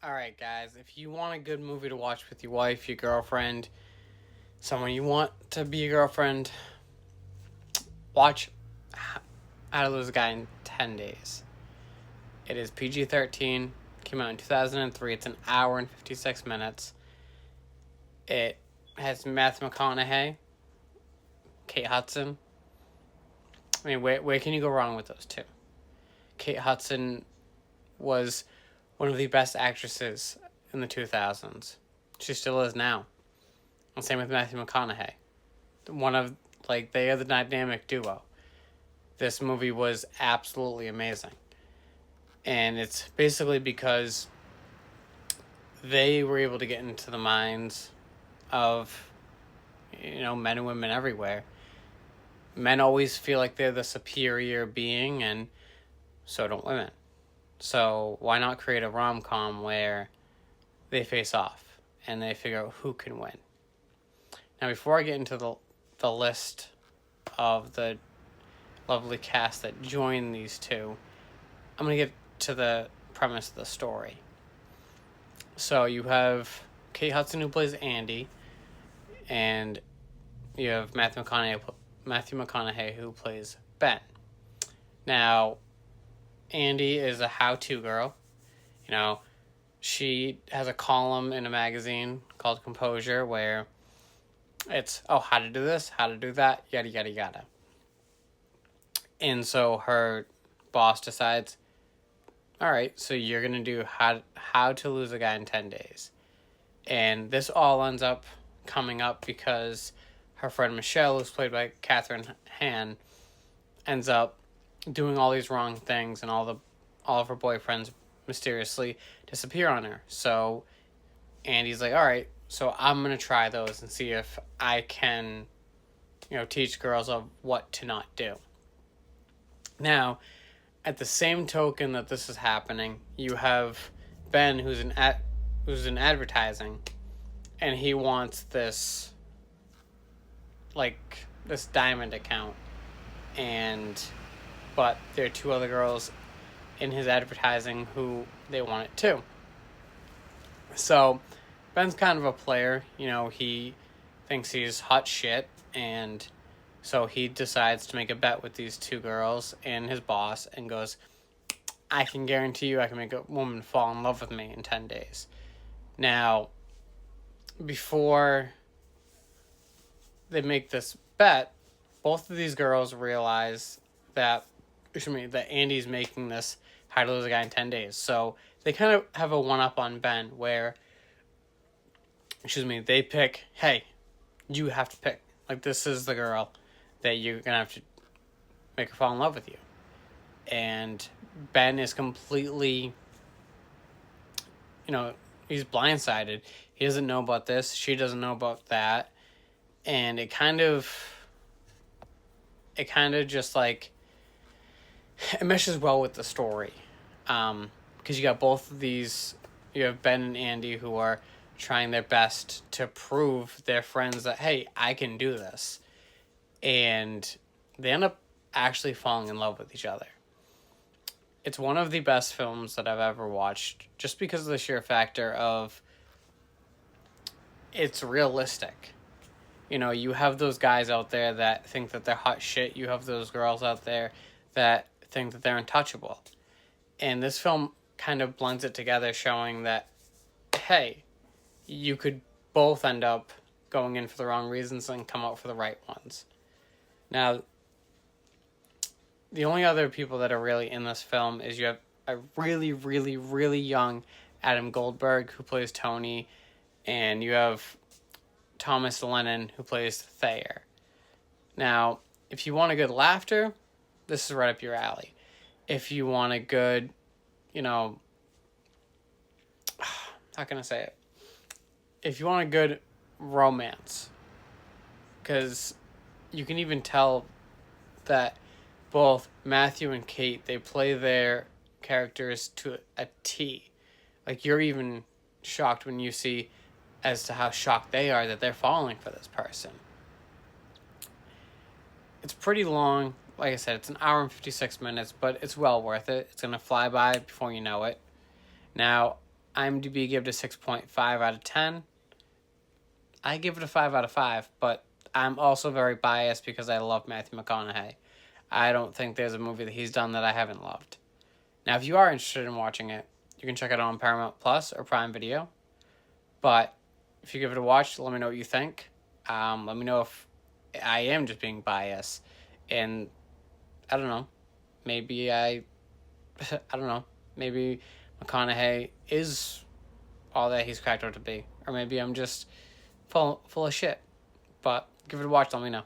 All right, guys, if you want a good movie to watch with your wife, your girlfriend, someone you want to be your girlfriend, watch How to Lose a Guy in 10 Days. It is PG 13, came out in 2003. It's an hour and 56 minutes. It has Matthew McConaughey, Kate Hudson. I mean, where can you go wrong with those two? Kate Hudson was one of the best actresses in the 2000s. She still is now. And same with Matthew McConaughey. One of, they are the dynamic duo. This movie was absolutely amazing. And it's basically because they were able to get into the minds of, men and women everywhere. Men always feel like they're the superior being, and so don't women. So why not create a rom-com where they face off and they figure out who can win? Now, before I get into the list of the lovely cast that join these two, I'm going to get to the premise of the story. So you have Kate Hudson, who plays Andy, and you have Matthew McConaughey, who plays Ben. Now, Andy is a how-to girl. She has a column in a magazine called Composure where it's, how to do this, how to do that, yada, yada, yada. And so her boss decides, all right, so you're going to do how to lose a guy in 10 days. And this all ends up coming up because her friend Michelle, who's played by Catherine Hahn, ends up doing all these wrong things, and all of her boyfriends mysteriously disappear on her. So Andy's like, all right, so I'm going to try those and see if I can, teach girls of what to not do. Now, at the same token that this is happening, you have Ben, who's in advertising, and he wants this diamond account, but there are two other girls in his advertising who they want it too. So Ben's kind of a player, he thinks he's hot shit, and so he decides to make a bet with these two girls and his boss and goes, I can guarantee you I can make a woman fall in love with me in 10 days. Now, before they make this bet, both of these girls realize that Andy's making this How to Lose a Guy in 10 Days. So they kind of have a one-up on Ben where, they pick, hey, you have to pick. This is the girl that you're going to have to make her fall in love with you. And Ben is completely, he's blindsided. He doesn't know about this. She doesn't know about that. And it kind of just it meshes well with the story. Because you got both of these, you have Ben and Andy who are trying their best to prove their friends that, hey, I can do this. And they end up actually falling in love with each other. It's one of the best films that I've ever watched, just because of the sheer factor of it's realistic. You have those guys out there that think that they're hot shit. You have those girls out there that think that they're untouchable. And this film kind of blends it together, showing that, hey, you could both end up going in for the wrong reasons and come out for the right ones. Now, the only other people that are really in this film is you have a really, really, really young Adam Goldberg, who plays Tony, and you have Thomas Lennon, who plays Thayer. Now, if you want a good laughter, this is right up your alley. If you want a good, how can I say it? If you want a good romance, because you can even tell that both Matthew and Kate, they play their characters to a T. You're even shocked when you see as to how shocked they are that they're falling for this person. It's pretty long. Like I said, it's an hour and 56 minutes, but it's well worth it. It's going to fly by before you know it. Now, IMDb give it a 6.5 out of 10. I give it a 5 out of 5, but I'm also very biased because I love Matthew McConaughey. I don't think there's a movie that he's done that I haven't loved. Now, if you are interested in watching it, you can check it out on Paramount Plus or Prime Video. But if you give it a watch, let me know what you think. Let me know if I am just being biased. And I don't know. Maybe I don't know. Maybe McConaughey is all that he's cracked out to be. Or maybe I'm just full of shit. But give it a watch, let me know.